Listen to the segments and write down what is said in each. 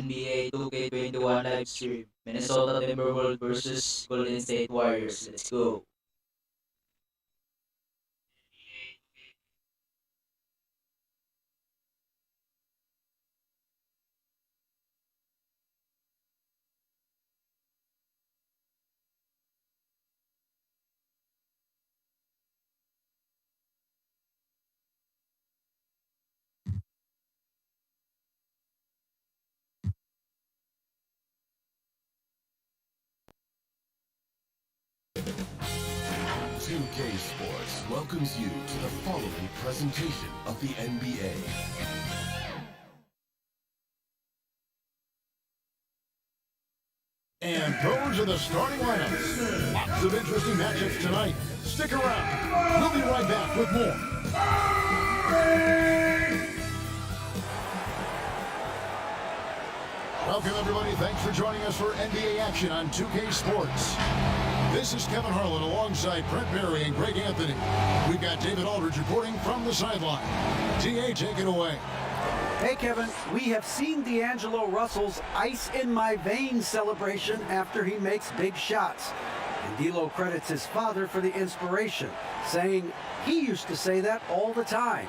NBA 2K21 live stream. Minnesota Timberwolves versus Golden State Warriors. Let's go. NBA2K Sports welcomes you to the following presentation of the NBA. And those are the starting lineups. Lots of interesting matchups tonight. Stick around. We'll be right back with more. Welcome, everybody. Thanks for joining us for NBA action on 2K Sports. This is Kevin Harlan alongside Brent Berry and Greg Anthony. We've got David Aldridge reporting from the sideline. DA, take it away. Hey, Kevin, we have seen D'Angelo Russell's ice in my veins celebration after he makes big shots. And D'Lo credits his father for the inspiration, saying he used to say that all the time.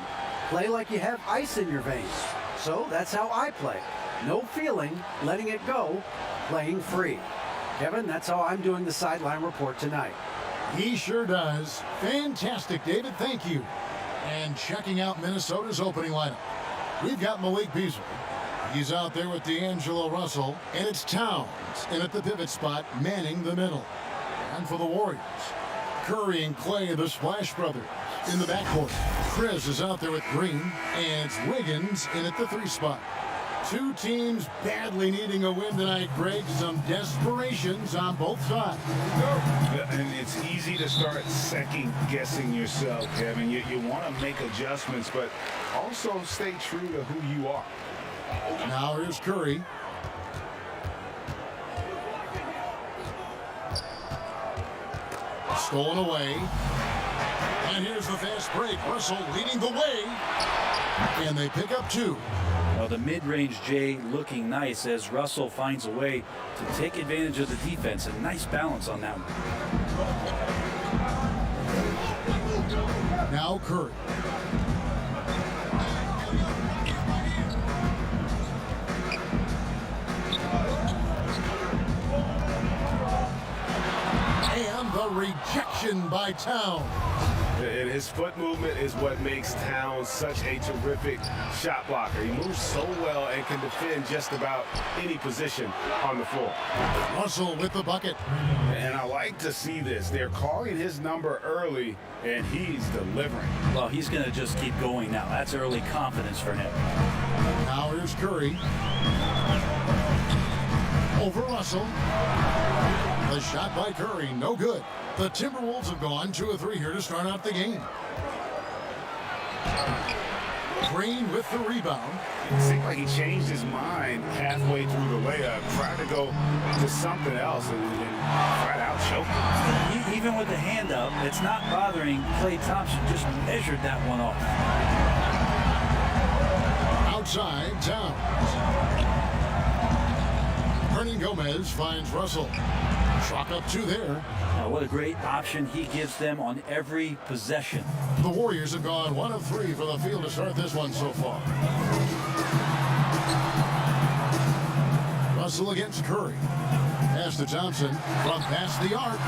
Play like you have ice in your veins. So that's how I play. No feeling, letting it go, playing free. Kevin, that's how I'm doing the sideline report tonight. He sure does. Fantastic, David. Thank you. And checking out Minnesota's opening lineup, we've got Malik Beasley. He's out there with D'Angelo Russell, and it's Towns in at the pivot spot, manning the middle. And for the Warriors, Curry and Clay, the Splash Brothers, in the backcourt. Chris is out there with Green, and it's Wiggins in at the 3 spot. Two teams badly needing a win tonight, Greg. Some desperations on both sides. And it's easy to start second-guessing yourself, Kevin. You want to make adjustments, but also stay true to who you are. Now here's Curry. Stolen away. And here's the fast break. Russell leading the way. And they pick up 2. Well, the mid-range J looking nice as Russell finds a way to take advantage of the defense. A nice balance on that one. Now Curry. And the rejection by Towns. And his foot movement is what makes Towns such a terrific shot blocker. He moves so well and can defend just about any position on the floor. Russell with the bucket. And I like to see this. They're calling his number early, and he's delivering. Well, he's going to just keep going now. That's early confidence for him. Now here's Curry. Over Russell. The shot by Curry, no good. The Timberwolves have gone 2 of 3 here to start out the game. Green with the rebound. It seemed like he changed his mind halfway through the layup, tried to go to something else, and flat out choked. Even with the hand up, it's not bothering Klay Thompson. Just measured that one off. Outside, Towns. Hernan Gomez finds Russell. Chalk up 2 there. Now, what a great option he gives them on every possession. The Warriors have gone 1 of 3 from the field to start this one so far. Russell against Curry. Pass to Thompson from past the arc.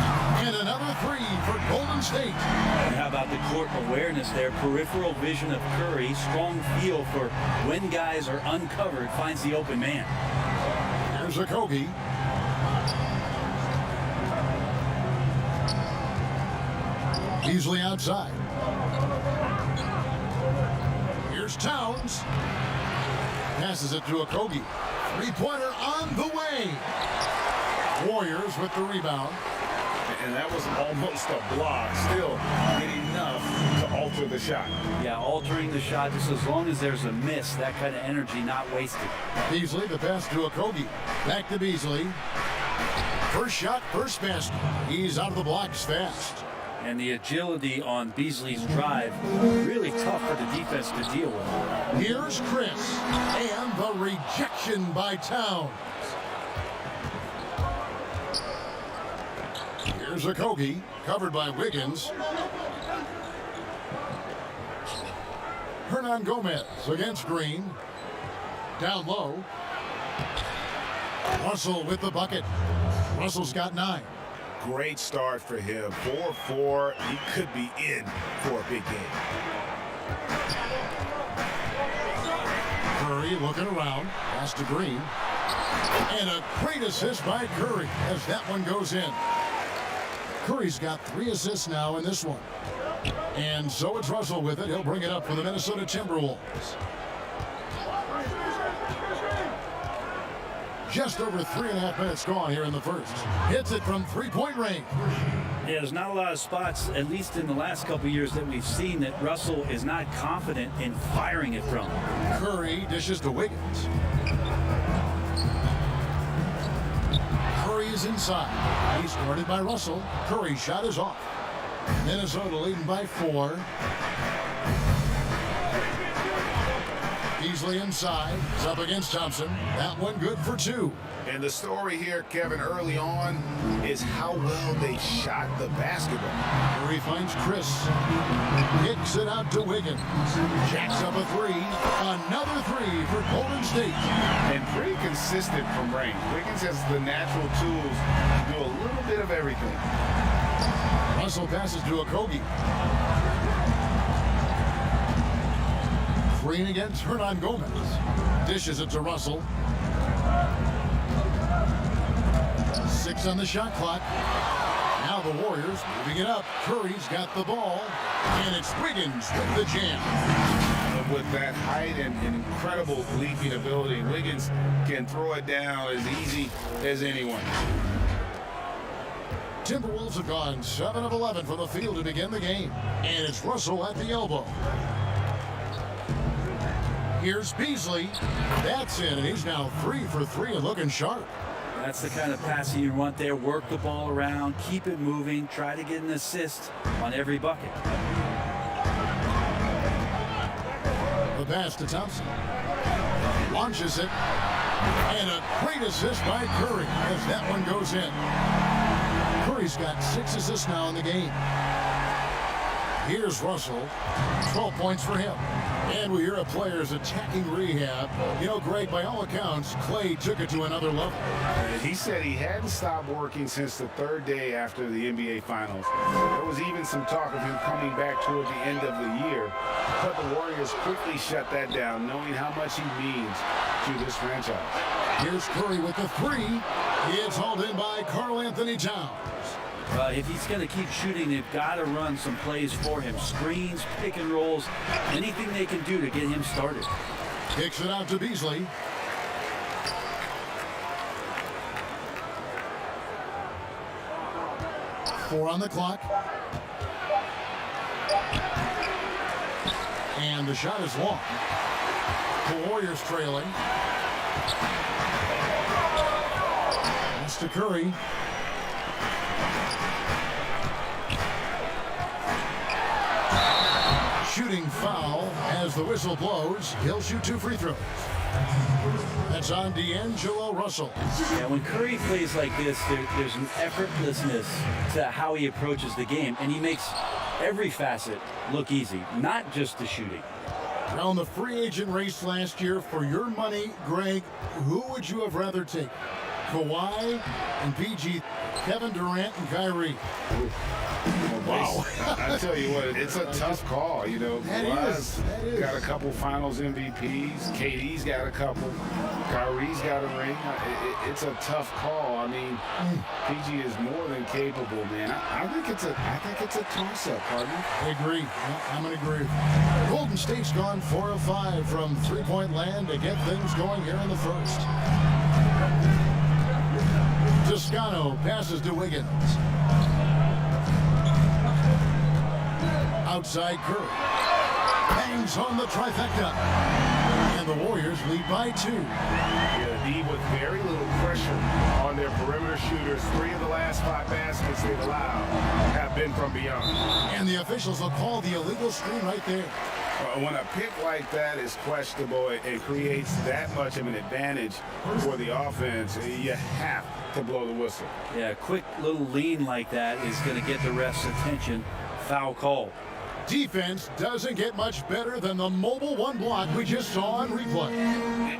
And another 3 for Golden State. And how about the court awareness there? Peripheral vision of Curry. Strong feel for when guys are uncovered. Finds the open man. Here's Okogie. Beasley outside. Here's Towns. Passes it to Okogie. 3-pointer on the way. Warriors with the rebound. And that was almost a block. Still get enough to alter the shot. Yeah, altering the shot just as long as there's a miss. That kind of energy not wasted. Beasley, the pass to Okogie. Back to Beasley. First shot, first basket. He's out of the blocks fast. And the agility on Beasley's drive, really tough for the defense to deal with. Here's Chris, and the rejection by Towns. Here's Okogie, covered by Wiggins. Hernan Gomez against Green. Down low. Russell with the bucket. Russell's got 9. Great start for him. 4-4. He could be in for a big game. Curry looking around. Pass to Green. And a great assist by Curry as that one goes in. Curry's got 3 assists now in this one. And so it's Russell with it. He'll bring it up for the Minnesota Timberwolves. Just over 3.5 minutes gone here in the first. Hits it from three-point range. Yeah, there's not a lot of spots, at least in the last couple of years, that we've seen that Russell is not confident in firing it from. Curry dishes to Wiggins. Curry is inside. He's guarded by Russell. Curry's shot is off. Minnesota leading by 4. Beasley inside. He's up against Thompson. That one good for 2. And the story here, Kevin, early on is how well they shot the basketball. Curry finds Chris. Kicks it out to Wiggins. Jacks up a 3. Another 3 for Golden State. And pretty consistent from range. Wiggins has the natural tools to do a little bit of everything. Russell passes to Okogie. Green against Hernan Gomez. Dishes it to Russell. 6 on the shot clock. Now the Warriors moving it up. Curry's got the ball. And it's Wiggins with the jam. With that height and incredible leaping ability, Wiggins can throw it down as easy as anyone. Timberwolves have gone 7 of 11 from the field to begin the game. And it's Russell at the elbow. Here's Beasley. That's in, and he's now 3 for 3 and looking sharp. That's the kind of passing you want there. Work the ball around, keep it moving, try to get an assist on every bucket. The pass to Thompson. Launches it. And a great assist by Curry as that one goes in. Curry's got 6 assists now in the game. Here's Russell. 12 points for him. And we hear a player's attacking rehab. You know, Greg, by all accounts, Clay took it to another level. He said he hadn't stopped working since the 3rd day after the NBA Finals. There was even some talk of him coming back toward the end of the year. But the Warriors quickly shut that down, knowing how much he means to this franchise. Here's Curry with the 3. It's hauled in by Karl Anthony Towns. If he's going to keep shooting, they've got to run some plays for him. Screens, pick and rolls, anything they can do to get him started. Kicks it out to Beasley. Four on the clock. And the shot is long. The Warriors trailing. Pass to Curry. Shooting foul as the whistle blows. He'll shoot 2 free throws. That's on D'Angelo Russell. Yeah, when Curry plays like this, there's an effortlessness to how he approaches the game, and he makes every facet look easy, not just the shooting. Now in the free agent race last year, for your money, Greg, who would you have rather take? Kawhi and PG, Kevin Durant and Kyrie. Wow. I tell you what, it's a tough call. You know, Kawhi's got a couple finals MVPs. KD's got a couple. Kyrie's got a ring. It's a tough call. I mean, PG is more than capable, man. I think it's a toss-up, partner. I agree. I'm going to agree. Golden State's gone 4 of 5 from three-point land to get things going here in the first. Toscano passes to Wiggins. Outside Curry. Bangs on the trifecta. And the Warriors lead by 2. Yeah, the with very little pressure on their perimeter shooters. 3 of the last 5 baskets they've allowed have have been from beyond. And the officials will call the illegal screen right there. When a pick like that is questionable and creates that much of an advantage for the offense, you have to blow the whistle. Yeah, a quick little lean like that is going to get the ref's attention. Foul call. Defense doesn't get much better than the mobile one block we just saw on replay.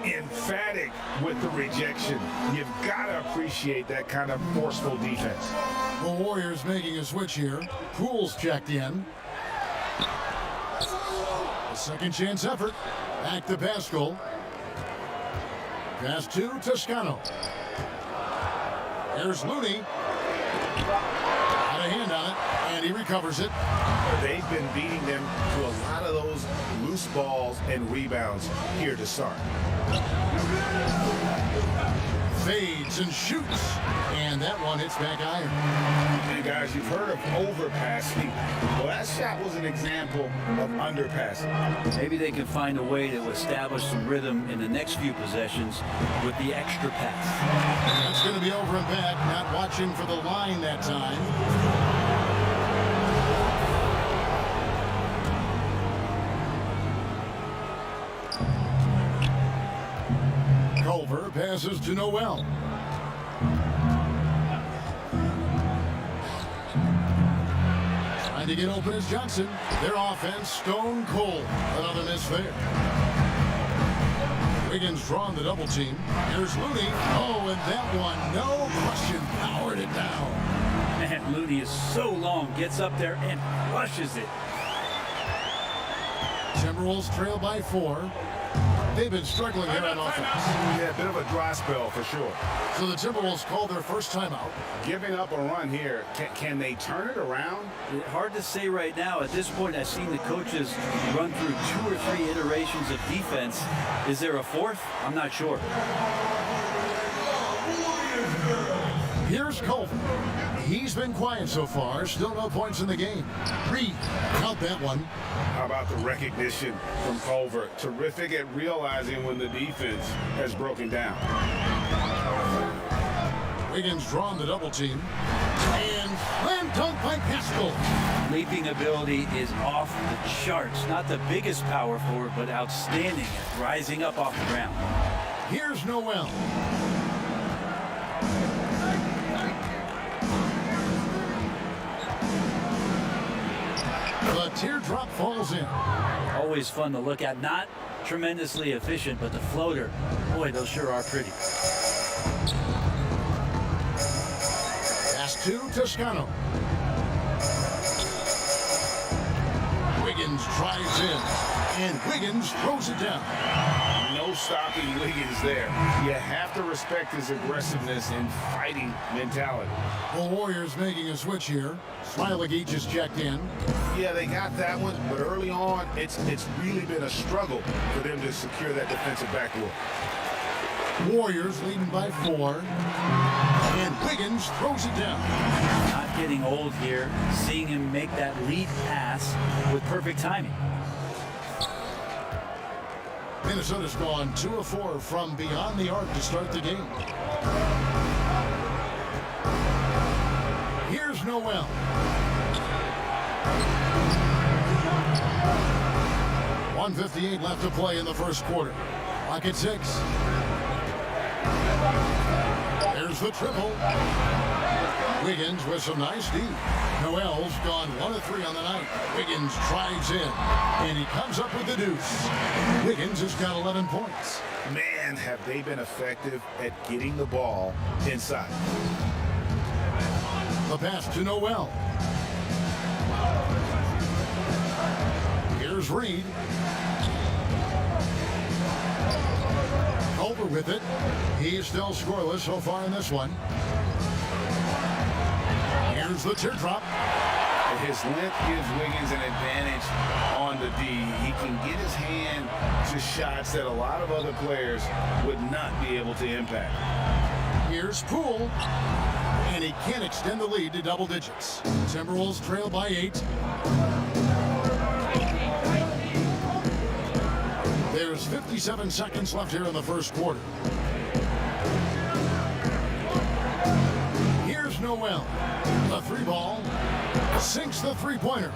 Emphatic with the rejection. You've got to appreciate that kind of forceful defense. The Warriors making a switch here. Poole's checked in. A second chance effort. Back to Pascal. Pass to Toscano. There's Looney. Got a hand on it, and he recovers it. They've been beating them to a lot of those loose balls and rebounds here to start. Fades and shoots. And that one hits back iron. And guys, you've heard of overpassing. Well, that shot was an example of underpassing. Maybe they can find a way to establish some rhythm in the next few possessions with the extra pass. That's going to be over and back. Not watching for the line that time. Culver passes to Noel. Trying to get open is Johnson. Their offense stone cold. Another miss there. Wiggins drawing the double team. Here's Looney. Oh, and that one, no question, powered it down. Man, Looney is so long, gets up there and flushes it. Timberwolves trail by 4. They've been struggling here on offense. Yeah, a bit of a dry spell for sure. So the Timberwolves call their first timeout. Giving up a run here, can they turn it around? Hard to say right now. At this point, I've seen the coaches run through 2 or 3 iterations of defense. Is there a fourth? I'm not sure. Here's Culver. He's been quiet so far. Still no points in the game. Reed, count that one. How about the recognition from Culver? Terrific at realizing when the defense has broken down. Wiggins drawn the double team. And slam dunk by Pascal. Leaping ability is off the charts. Not the biggest power forward, but outstanding at rising up off the ground. Here's Noel. The teardrop falls in. Always fun to look at. Not tremendously efficient, but the floater, boy, those sure are pretty. Pass to Toscano. Wiggins drives in, and Wiggins throws it down. No stopping Wiggins there. You have to respect his aggressiveness and fighting mentality. The Warriors making a switch here. Smiley just checked in. Yeah, they got that one, but early on, it's really been a struggle for them to secure that defensive backboard. Warriors leading by 4. And Wiggins throws it down. Not getting old here. Seeing him make that lead pass with perfect timing. Minnesota's gone 2 of 4 from beyond the arc to start the game. Here's Noel. .158 left to play in the first quarter. Clock at 6. There's the triple. Wiggins with some nice D. Noel's gone 1 of 3 on the night. Wiggins drives in, and he comes up with the deuce. Wiggins has got 11 points. Man, have they been effective at getting the ball inside. The pass to Noel. Here's Reed. Culver with it. He's still scoreless so far in this one. Here's the teardrop. His length gives Wiggins an advantage on the D. He can get his hand to shots that a lot of other players would not be able to impact. Here's Poole. And he can't extend the lead to double digits. Timberwolves trail by 8. There's 57 seconds left here in the first quarter. Here's Noel. The 3 ball. Sinks the three-pointer.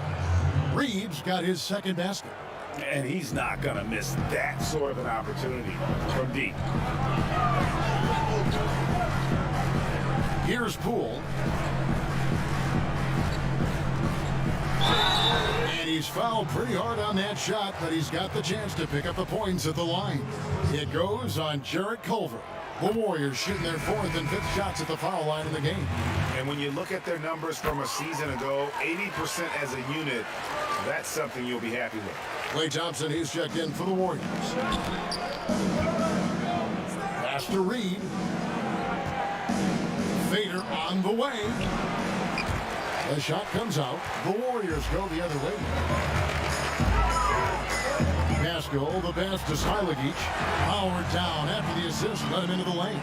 Reeves got his second basket. And he's not going to miss that sort of an opportunity from deep. Here's Poole. And he's fouled pretty hard on that shot, but he's got the chance to pick up the points at the line. It goes on Jarrett Culver. The Warriors shooting their fourth and fifth shots at the foul line in the game. And when you look at their numbers from a season ago, 80% as a unit, that's something you'll be happy with. Klay Thompson, he's checked in for the Warriors. Pass to Reed. Fader on the way. The shot comes out. The Warriors go the other way. Pascal, the pass to Smilagic. Powered down after the assist, let him into the lane.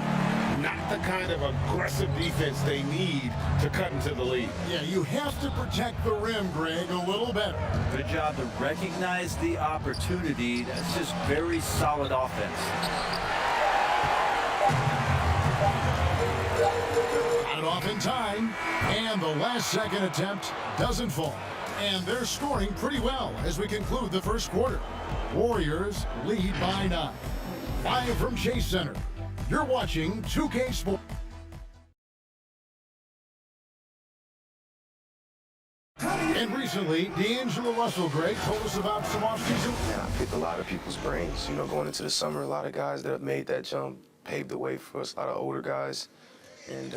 Not the kind of aggressive defense they need to cut into the lead. Yeah, you have to protect the rim, Greg, a little better. Good job to recognize the opportunity. That's just very solid offense. Got it off in time, and the last second attempt doesn't fall. And they're scoring pretty well as we conclude the first quarter. Warriors lead by 9. Live from Chase Center, you're watching 2K Sports. And recently, D'Angelo Russell, Greg, told us about some offseason. And I picked a lot of people's brains. You know, going into the summer, a lot of guys that have made that jump paved the way for us, a lot of older guys. And,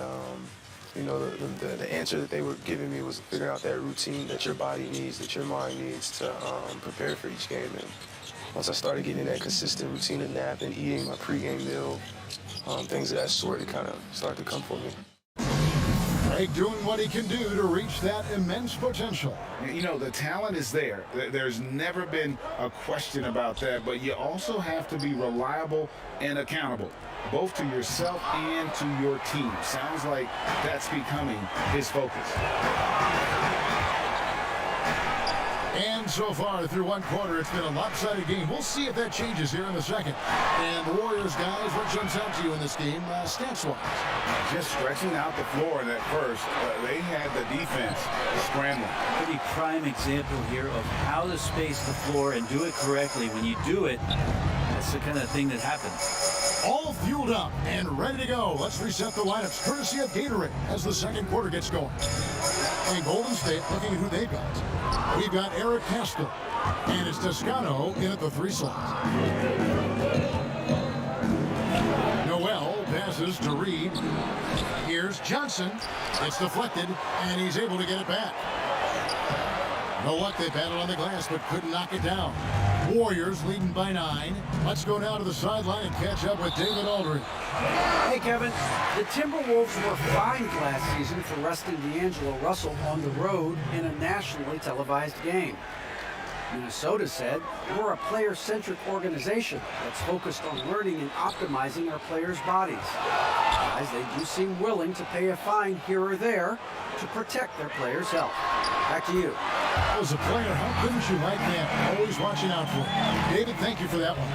you know, the answer that they were giving me was figuring out that routine that your body needs, that your mind needs to prepare for each game. And once I started getting that consistent routine of napping, eating my pregame meal, things of that sort, it kind of started to come for me. Greg doing what he can do to reach that immense potential. You know, the talent is there. There's never been a question about that, but you also have to be reliable and accountable, both to yourself and to your team. Sounds like that's becoming his focus. And so far through one quarter, it's been a lopsided game. We'll see if that changes here in the second. And the Warriors, guys, what jumps out to you in this game, stats-wise? Just stretching out the floor in that first. They had the defense scrambling. Pretty prime example here of how to space the floor and do it correctly. When you do it, that's the kind of thing that happens. All fueled up and ready to go. Let's reset the lineups, courtesy of Gatorade, as the second quarter gets going. And Golden State looking at who they've got. We've got Eric Pascal, and it's Toscano in at the 3 slot. Noel passes to Reed. Here's Johnson. It's deflected, and he's able to get it back. No luck, they battled on the glass, but couldn't knock it down. Warriors leading by 9. Let's go down to the sideline and catch up with David Aldridge. Hey, Kevin. The Timberwolves were fined last season for resting D'Angelo Russell on the road in a nationally televised game. Minnesota said, we're a player-centric organization that's focused on learning and optimizing our players' bodies. Guys, they do seem willing to pay a fine here or there to protect their players' health. Back to you. As a player, how couldn't you like that? Always watching out for him. David, thank you for that one.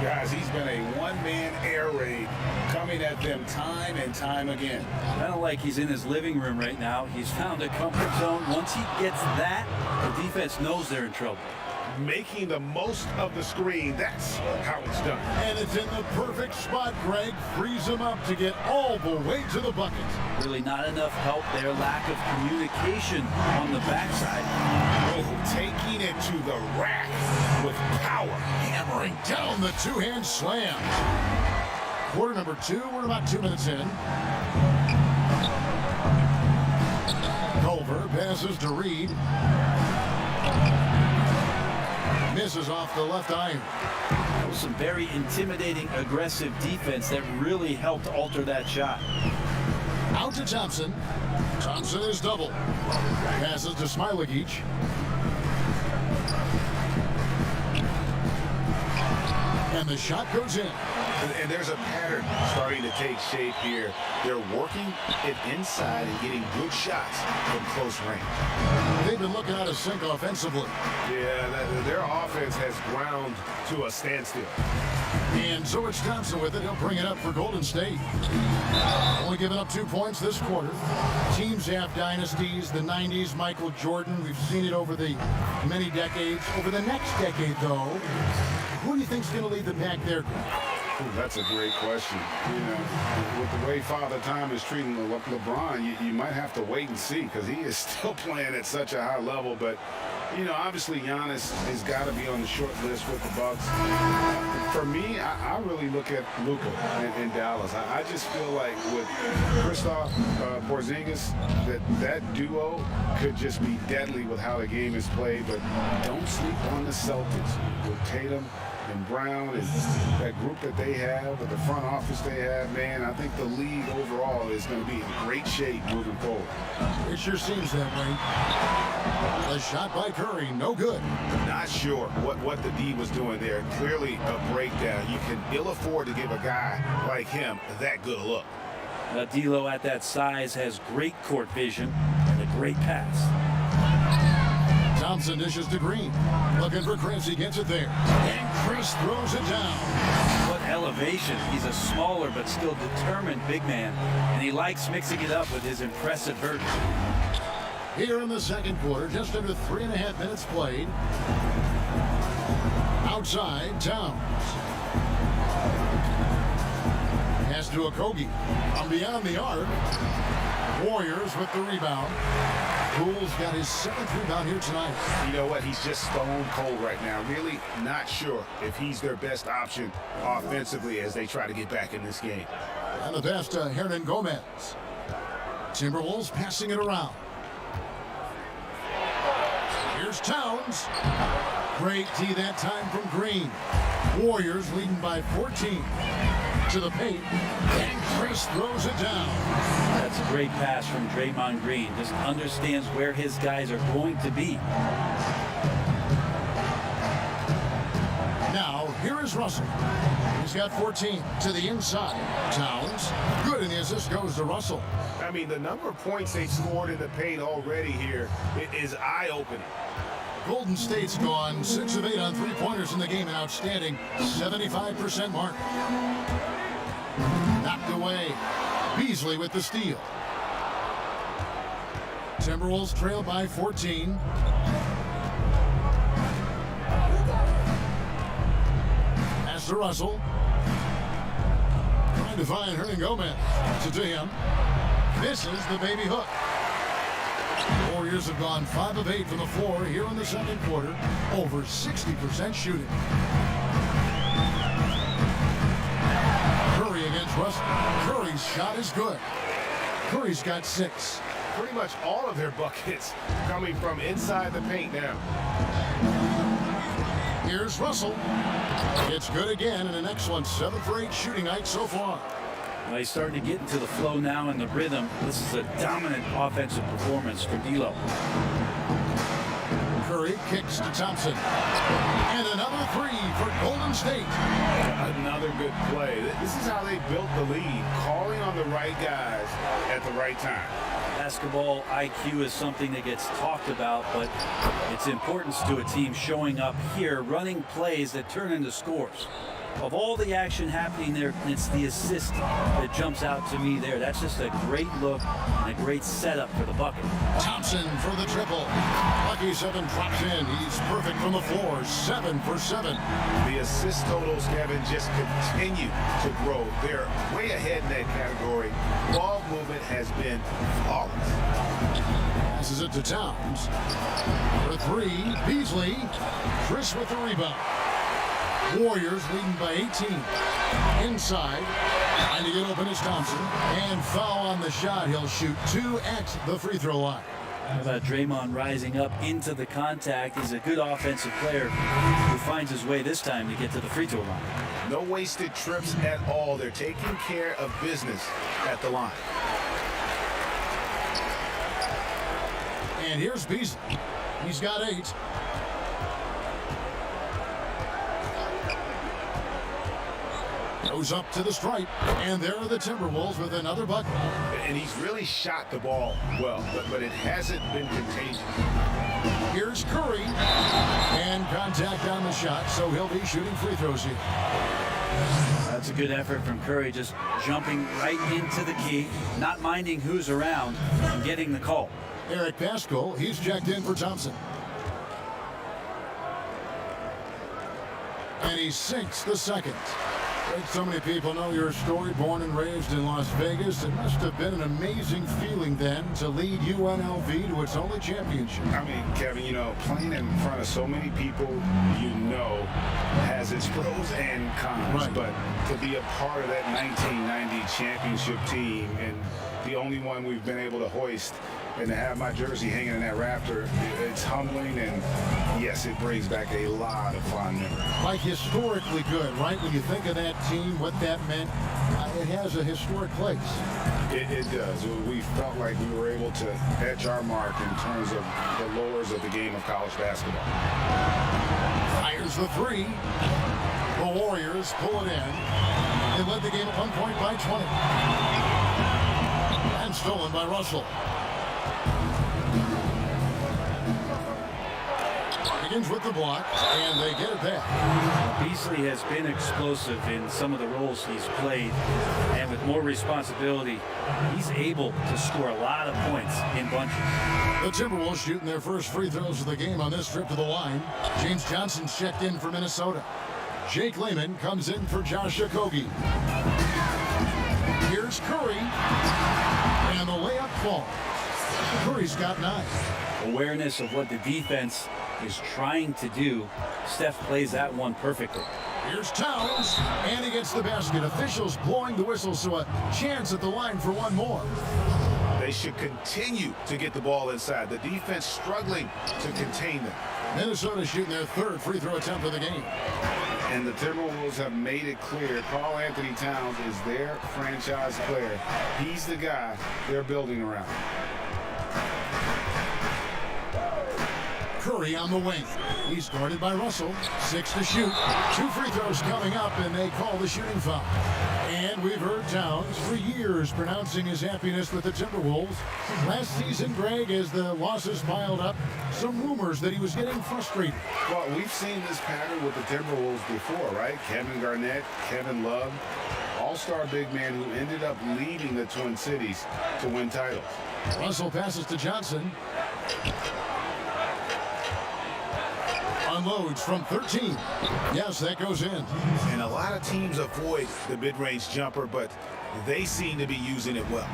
Guys, he's been a one-man air raid coming at them time and time again. Kind of like he's in his living room right now. He's found a comfort zone. Once he gets that, the defense knows they're in trouble. Making the most of the screen, that's how it's done. And it's in the perfect spot, Greg. Frees him up to get all the way to the bucket. Really not enough help there. Lack of communication on the backside. Oh, taking it to the rack with power. Hammering down the two-hand slam. Quarter number 2, we're about 2 minutes in. Culver passes to Reed. Misses off the left iron. That was some very intimidating, aggressive defense that really helped alter that shot. Out to Thompson. Thompson is double. Passes to Smilagic. And the shot goes in. And there's a pattern starting to take shape here. They're working it inside and getting good shots from close range. They've been looking out of sync offensively. Yeah, their offense has ground to a standstill. And so it's Thompson with it. He'll bring it up for Golden State. Only giving up 2 points this quarter. Teams have dynasties. The 90s, Michael Jordan. We've seen it over the many decades. Over the next decade, though, who do you think's going to lead the pack there? Ooh, that's a great question. You know, with the way Father Time is treating LeBron, you might have to wait and see because he is still playing at such a high level. But, you know, obviously Giannis has got to be on the short list with the Bucks. For me, I really look at Luka in Dallas. I just feel like with Kristaps Porzingis, that duo could just be deadly with how the game is played. But don't sleep on the Celtics with Tatum and Brown and that group that they have, with the front office they have, man, I think the league overall is going to be in great shape moving forward. It sure seems that way. The shot by Curry, no good. Not sure what the D was doing there. Clearly a breakdown. You can ill afford to give a guy like him that good a look. D'Lo at that size has great court vision and a great pass. Thompson dishes to Green. Looking for Chris. He gets it there. And Chris throws it down. What elevation. He's a smaller but still determined big man, and he likes mixing it up with his impressive vert. Here in the second quarter, just under 3.5 minutes played. Outside, Towns. Pass to Okogie. From beyond the arc. Warriors with the rebound. Poole's got his 7th rebound here tonight. You know what? He's just stone cold right now. Really not sure if he's their best option offensively as they try to get back in this game. And the pass to Hernan Gomez. Timberwolves passing it around. Here's Towns. Great D that time from Green. Warriors leading by 14. To the paint. And Chris throws it down. That's a great pass from Draymond Green. Just understands where his guys are going to be. Now, here is Russell. He's got 14 to the inside. Towns, good, and the assist goes to Russell. I mean, the number of points they've scored in the paint already here is eye-opening. Golden State's gone 6 of 8 on three-pointers in the game, an outstanding 75% mark. Knocked away. Beasley with the steal. Timberwolves trail by 14. Pass to Russell. Trying to find Hernan Gomez. To him. Misses the baby hook. Warriors have gone 5 of 8 from the floor here in the second quarter. Over 60% shooting. Curry against Russell. Curry's shot is good. Curry's got 6. Pretty much all of their buckets coming from inside the paint now. Here's Russell. It's good again, and an excellent 7 for 8 shooting night so far. Well, he's starting to get into the flow now and the rhythm. This is a dominant offensive performance for D'Lo. Curry kicks to Thompson. And another 3 for Golden State. Another good play. This is how they built the lead, calling on the right guys at the right time. Basketball IQ is something that gets talked about, but its importance to a team showing up here, running plays that turn into scores. Of all the action happening there, it's the assist that jumps out to me there. That's just a great look and a great setup for the bucket. Thompson for the triple. Lucky 7 drops in. He's perfect from the floor. 7 for 7. The assist totals, Kevin, just continue to grow. They're way ahead in that category. Ball movement has been flawless. Passes it to Towns. For 3, Beasley. Chris with the rebound. Warriors leading by 18. Inside. Trying to get open is Thompson. And foul on the shot. He'll shoot 2 at the free throw line. How about Draymond rising up into the contact? He's a good offensive player who finds his way this time to get to the free throw line. No wasted trips at all. They're taking care of business at the line. And here's Beasley. He's got 8. Goes up to the stripe, and there are the Timberwolves with another bucket. And he's really shot the ball well, but it hasn't been contagious. Here's Curry, and contact on the shot, so he'll be shooting free throws here. That's a good effort from Curry, just jumping right into the key, not minding who's around, and getting the call. Eric Pascal, he's checked in for Thompson. And he sinks the second. So many people know your story, born and raised in Las Vegas. It must have been an amazing feeling then to lead UNLV to its only championship. I mean, Kevin, you know, playing in front of so many people you know has its pros and cons. Right. But to be a part of that 1990 championship team and the only one we've been able to hoist and to have my jersey hanging in that rafter, it's humbling, and yes, it brings back a lot of fond memories. Like historically good, right? When you think of that team, what that meant, it has a historic place. It does. We felt like we were able to etch our mark in terms of the lowers of the game of college basketball. Fires the three. The Warriors pull it in. They led the game at 1 point by 20. And stolen by Russell. Begins with the block, and they get it back. Beasley has been explosive in some of the roles he's played, and with more responsibility, he's able to score a lot of points in bunches. The Timberwolves shooting their first free throws of the game on this trip to the line. James Johnson's checked in for Minnesota. Jake Lehman comes in for Josh Okogie. Here's Curry, and the layup falls. Curry's got 9. Awareness of what the defense is trying to do. Steph plays that one perfectly. Here's Towns, and he gets the basket. Officials blowing the whistle, so a chance at the line for one more. They should continue to get the ball inside. The defense struggling to contain them. Minnesota shooting their third free throw attempt of the game. And the Timberwolves have made it clear Karl Anthony Towns is their franchise player. He's the guy they're building around. Curry on the wing. He's guarded by Russell. 6 to shoot. 2 free throws coming up, and they call the shooting foul. And we've heard Towns for years pronouncing his happiness with the Timberwolves. Last season, Greg, as the losses piled up, some rumors that he was getting frustrated. Well, we've seen this pattern with the Timberwolves before, right? Kevin Garnett, Kevin Love, all-star big man who ended up leading the Twin Cities to win titles. Russell passes to Johnson. Unloads from 13. Yes, that goes in. And a lot of teams avoid the mid-range jumper, but they seem to be using it well.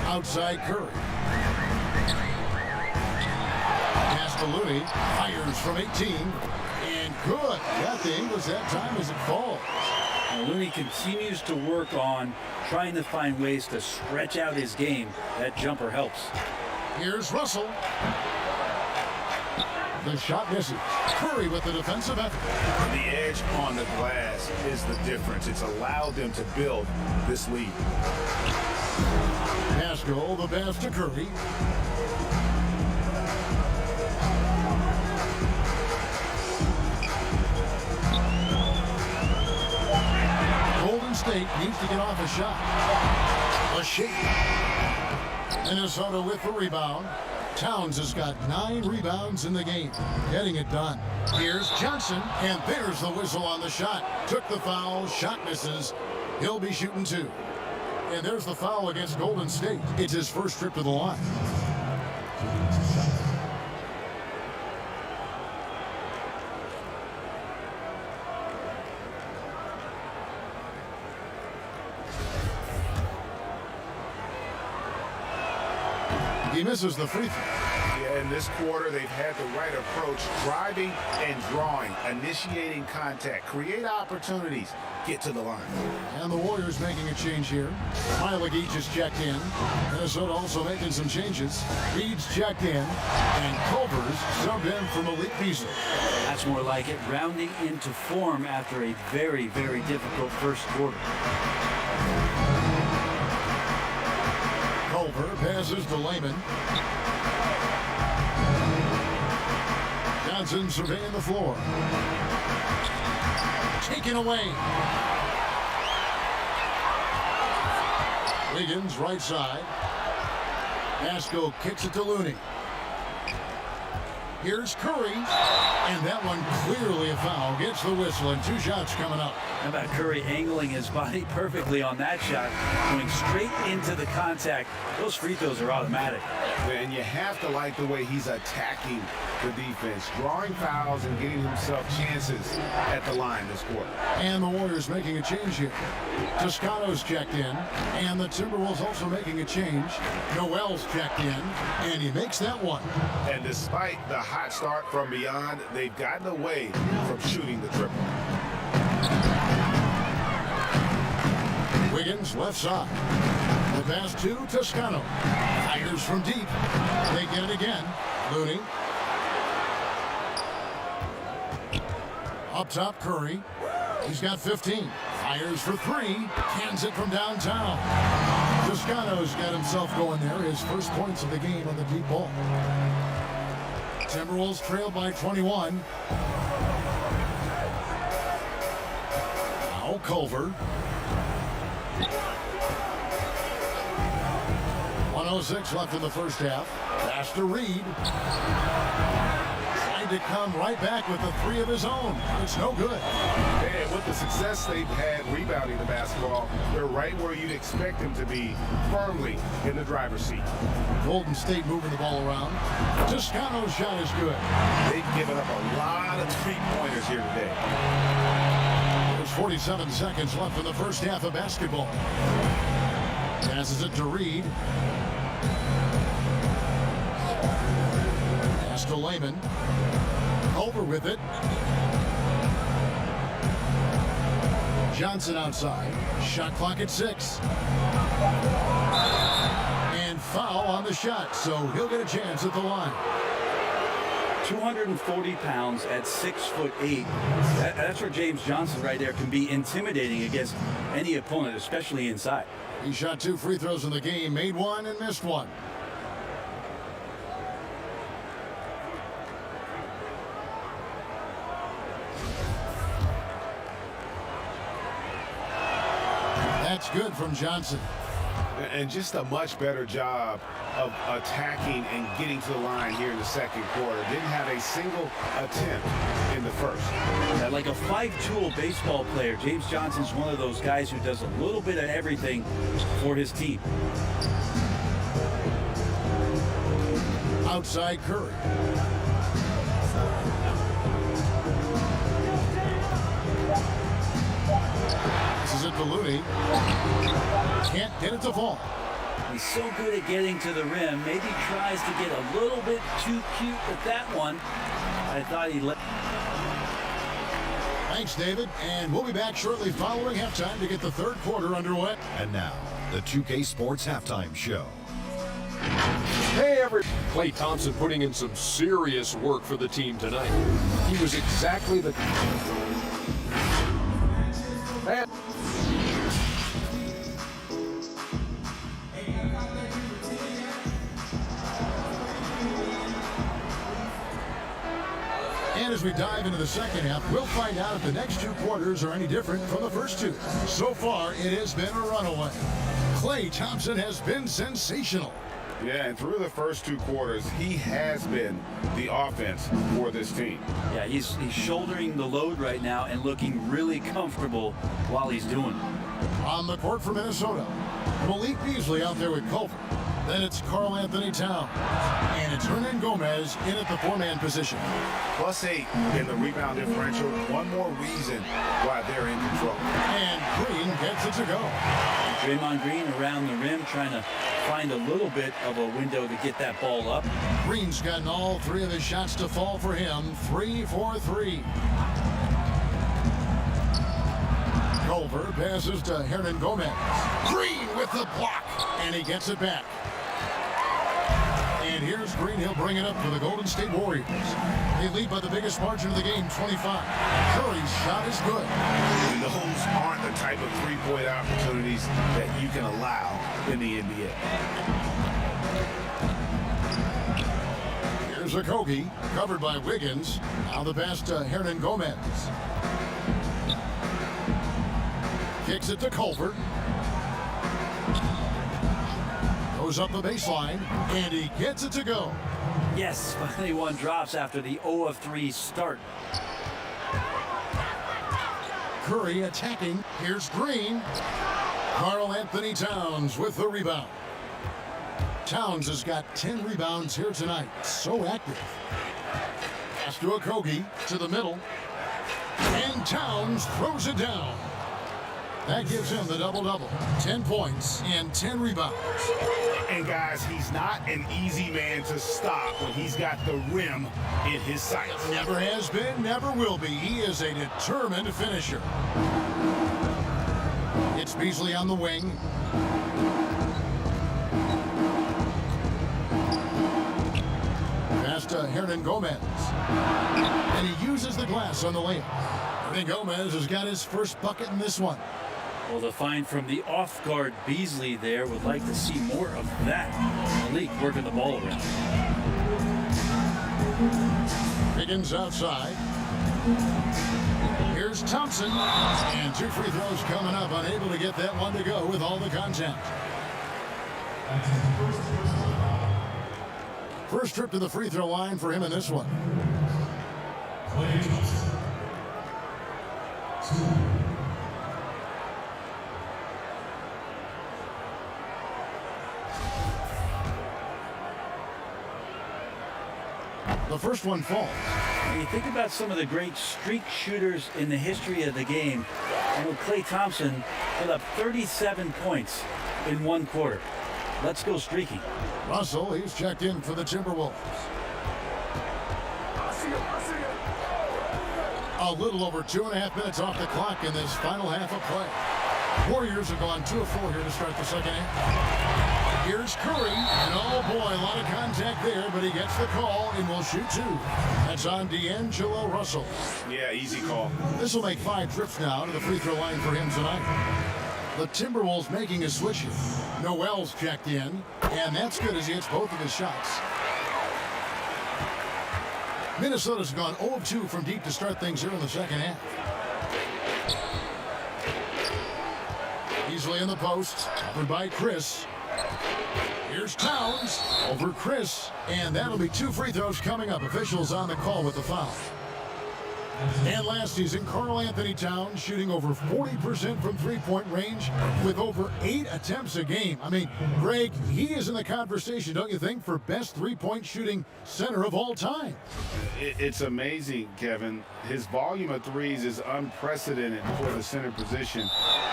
Outside Curry. Castellucci fires from 18. And good. Got the English that time as it falls. Looney continues to work on trying to find ways to stretch out his game. That jumper helps. Here's Russell. The shot misses. Curry with the defensive effort. The edge on the glass is the difference. It's allowed them to build this lead. Pascal, the pass to Curry. Golden State needs to get off a shot. A shake. Minnesota with the rebound. Towns has got 9 rebounds in the game, getting it done. Here's Johnson, and there's the whistle on the shot. Took the foul, shot misses. He'll be shooting 2. And there's the foul against Golden State. It's his first trip to the line. He misses the free throw. Yeah, in this quarter, they've had the right approach, driving and drawing, initiating contact, create opportunities, get to the line. And the Warriors making a change here. Mileage is checked in. Minnesota also making some changes. Reed's checked in, and Culver's subbed in for Malik Beasley. That's more like it, rounding into form after a very, very difficult first quarter. Culver passes to Lehman. Johnson surveying the floor. Taken away. Wiggins, right side. Vasco kicks it to Looney. Here's Curry, and that one clearly a foul. Gets the whistle, and 2 shots coming up. How about Curry angling his body perfectly on that shot, going straight into the contact. Those free throws are automatic. And you have to like the way he's attacking the defense, drawing fouls and getting himself chances at the line this quarter. And the Warriors making a change here. Toscano's checked in, and the Timberwolves also making a change. Noel's checked in, and he makes that one. And despite the hot start from beyond, they've gotten away from shooting the triple. Wiggins, left side. The pass to Toscano. Fires from deep. They get it again. Looney. Up top, Curry. He's got 15. Fires for 3. Cans it from downtown. Toscano's got himself going there. His first points of the game on the deep ball. Timberwolves trail by 21. Now Culver. 1:06 left in the first half. Pass to Reed. Trying to come right back with the 3 of his own. It's no good. And with the success they've had rebounding the basketball, they're right where you'd expect them to be, firmly in the driver's seat. Golden State moving the ball around. Toscano's shot is good. They've given up a lot of three-pointers here today. There's 47 seconds left in the first half of basketball. Passes it to Reed. Pass to Layman. Over with it. Johnson outside. Shot clock at 6. And foul on the shot, so he'll get a chance at the line. 240 pounds at 6'8". That's where James Johnson right there can be intimidating against any opponent, especially inside. He shot 2 free throws in the game, made 1 and missed 1. That's good from Johnson. And just a much better job of attacking and getting to the line here in the second quarter. Didn't have a single attempt in the first. Yeah, like a 5-tool baseball player, James Johnson's one of those guys who does a little bit of everything for his team. Outside Curry. This is it to Looney. Can't get it to fall. He's so good at getting to the rim. Maybe tries to get a little bit too cute with that one. I thought he let. Thanks, David. And we'll be back shortly following halftime to get the third quarter underway. And now, the 2K Sports Halftime Show. Hey, Klay Thompson putting in some serious work for the team tonight. He was exactly the... And as we dive into the second half, we'll find out if the next 2 quarters are any different from the first 2. So far, it has been a runaway. Klay Thompson has been sensational. Yeah, and through the first 2 quarters, he has been the offense for this team. Yeah, he's shouldering the load right now and looking really comfortable while he's doing it. On the court for Minnesota, Malik Beasley out there with Culver. Then it's Karl Anthony Towns. And it's Hernan Gomez in at the 4-man position. +8 in the rebound differential. One more reason why they're in control. And Green gets it to go. Draymond Green around the rim trying to find a little bit of a window to get that ball up. Green's gotten all 3 of his shots to fall for him. 3 for 3. Culver passes to Hernan Gomez. Green with the block. And he gets it back. And here's Green. He'll bring it up for the Golden State Warriors. They lead by the biggest margin of the game, 25. Curry's shot is good. And those aren't the type of three-point opportunities that you can allow in the NBA. Here's a Kogi, covered by Wiggins. Now the pass to Hernan Gomez. Kicks it to Culver. Goes up the baseline, and he gets it to go. Yes, finally one drops after the 0 of 3 start. Curry attacking. Here's Green. Karl Anthony Towns with the rebound. Towns has got 10 rebounds here tonight. So active. Pass to Okogie to the middle. And Towns throws it down. That gives him the double-double. 10 points and 10 rebounds. And guys, he's not an easy man to stop when he's got the rim in his sights. Never has been, never will be. He is a determined finisher. It's Beasley on the wing. Pass to Hernan Gomez. And he uses the glass on the layup. Hernan Gomez has got his first bucket in this one. Well, the find from the off-guard Beasley there. Would like to see more of that. Malik working the ball around. Higgins outside. Here's Thompson. And 2 free throws coming up. Unable to get that one to go with all the contact. First trip to the free throw line for him in this one. The first one falls. When you think about some of the great streak shooters in the history of the game, Klay Thompson put up 37 points in 1 quarter. Let's go streaking. Russell, he's checked in for the Timberwolves. A little over 2.5 minutes off the clock in this final half of play. Warriors have gone 2 of 4 here to start the second half. Here's Curry, and oh boy, a lot of contact there, but he gets the call and will shoot 2. That's on D'Angelo Russell. Yeah, easy call. This will make 5 trips now to the free throw line for him tonight. The Timberwolves making a switch here. Noel's checked in, and that's good as he hits both of his shots. Minnesota's gone 0 of 2 from deep to start things here in the second half. Easily in the post, covered by Chris. Here's Towns over Chris, and that'll be 2 free throws coming up. Officials on the call with the foul. And last season, Karl Anthony Towns shooting over 40% from three-point range with over 8 attempts a game. I mean, Greg, he is in the conversation, don't you think, for best three-point shooting center of all time? It's amazing, Kevin. His volume of threes is unprecedented for the center position.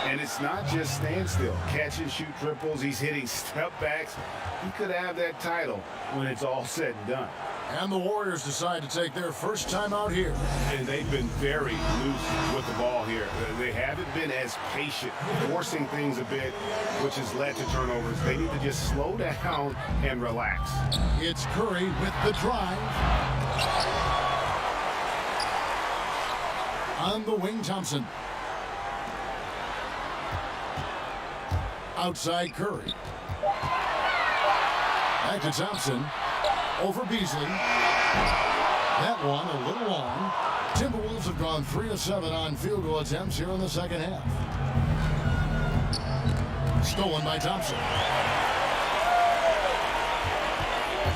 And it's not just standstill. Catch and shoot triples. He's hitting step backs. He could have that title when it's all said and done. And the Warriors decide to take their first time out here. And they've been very loose with the ball here. They haven't been as patient, forcing things a bit, which has led to turnovers. They need to just slow down and relax. It's Curry with the drive. On the wing, Thompson. Outside Curry. Back to Thompson. Over Beasley. That one a little long. Timberwolves have gone 3 of 7 on field goal attempts here in the second half. Stolen by Thompson.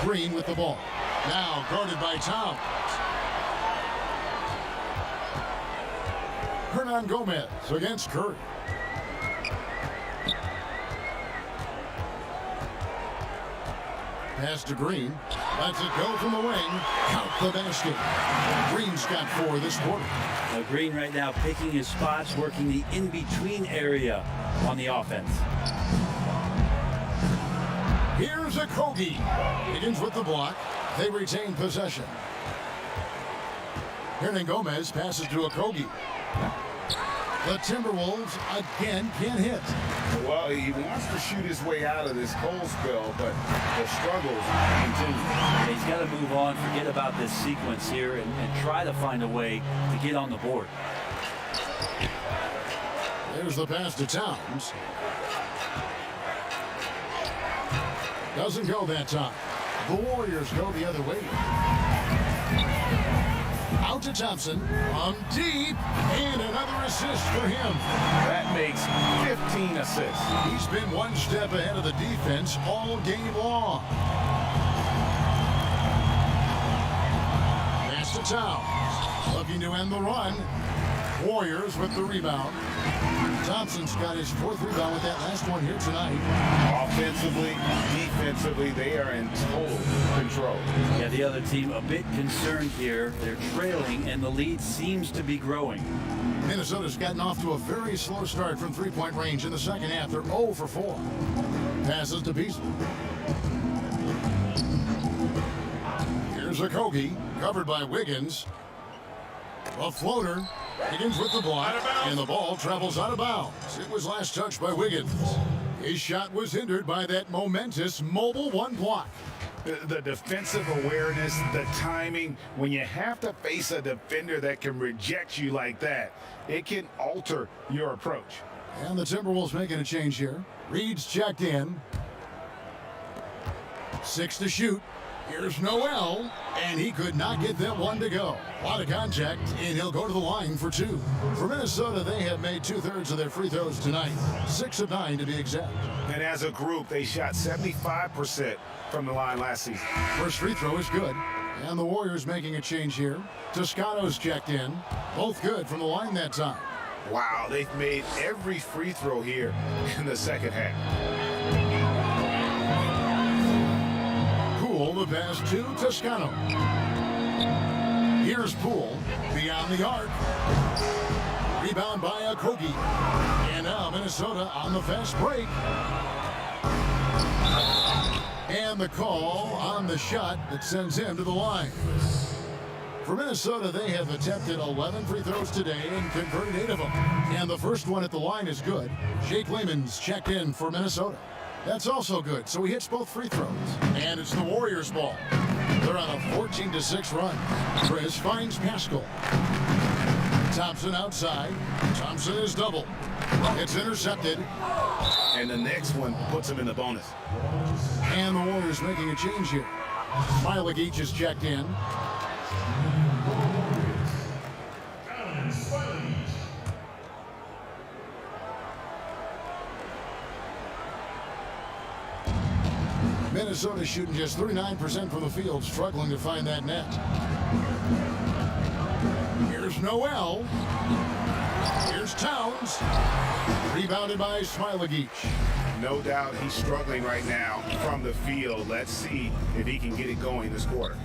Green with the ball. Now guarded by Towns. Hernan Gomez against Curry. Pass to Green. Lets it go from the wing. Count the basket. Green's got 4 this quarter. Now Green right now picking his spots, working the in-between area on the offense. Here's a Kogi. Higgins with the block. They retain possession. Hernan Gomez passes to a Kogi. The Timberwolves again can't hit. Well, he wants to shoot his way out of this cold spell, but the struggles continue. He's got to move on, forget about this sequence here, and try to find a way to get on the board. There's the pass to Towns. Doesn't go that time. The Warriors go the other way. Out to Thompson, from deep, and another assist for him. That makes 15 assists. He's been one step ahead of the defense all game long. Pass to Towns, looking to end the run. Warriors with the rebound. Thompson's got his 4th rebound with that last one here tonight. Offensively, defensively, they are in total control. Yeah, the other team a bit concerned here. They're trailing, and the lead seems to be growing. Minnesota's gotten off to a very slow start from three-point range in the second half. They're 0 for 4. Passes to Beasley. Here's Okogie, covered by Wiggins. A floater. Higgins with the block, and the ball travels out of bounds. It was last touched by Wiggins. His shot was hindered by that momentous mobile one block. The defensive awareness, the timing, when you have to face a defender that can reject you like that, it can alter your approach. And the Timberwolves making a change here. Reed's checked in. 6 to shoot. Here's Noel, and he could not get that one to go. A lot of contact, and he'll go to the line for 2. For Minnesota, they have made 2/3 of their free throws tonight. 6 of 9 to be exact. And as a group, they shot 75% from the line last season. First free throw is good. And the Warriors making a change here. Toscano's checked in. Both good from the line that time. Wow, they've made every free throw here in the second half. Poole, the pass to Toscano. Here's Poole, beyond the arc. Rebound by Okogie. And now Minnesota on the fast break. And the call on the shot that sends him to the line. For Minnesota, they have attempted 11 free throws today and converted 8 of them. And the first one at the line is good. Jake Lehman's checked in for Minnesota. That's also good, so he hits both free throws. And it's the Warriors' ball. They're on a 14-6 run. Chris finds Pascal. Thompson outside. Thompson is double. It's intercepted. And the next one puts him in the bonus. And the Warriors making a change here. Smailagic is checked in. Minnesota shooting just 39% from the field, struggling to find that net. Here's Noel. Here's Towns. Rebounded by Smailagic. No doubt he's struggling right now from the field. Let's see if he can get it going this quarter.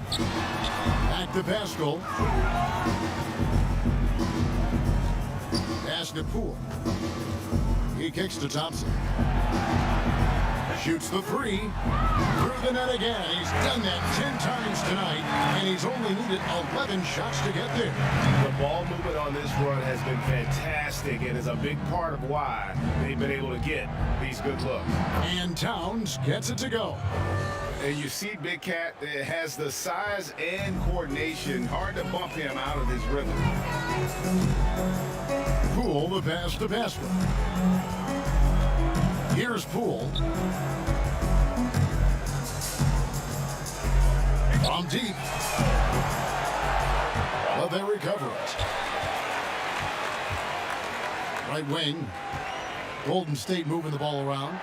Back to Pascal. Pass to Poole. He kicks to Thompson. Shoots the 3. Through the net again. He's done that 10 times tonight, and he's only needed 11 shots to get there. The ball movement on this run has been fantastic and is a big part of why they've been able to get these good looks. And Towns gets it to go. And you see Big Cat has the size and coordination. Hard to bump him out of his rhythm. Poole, the pass to Pascal. Here's Poole. From deep. But they recover it. Right wing. Golden State moving the ball around.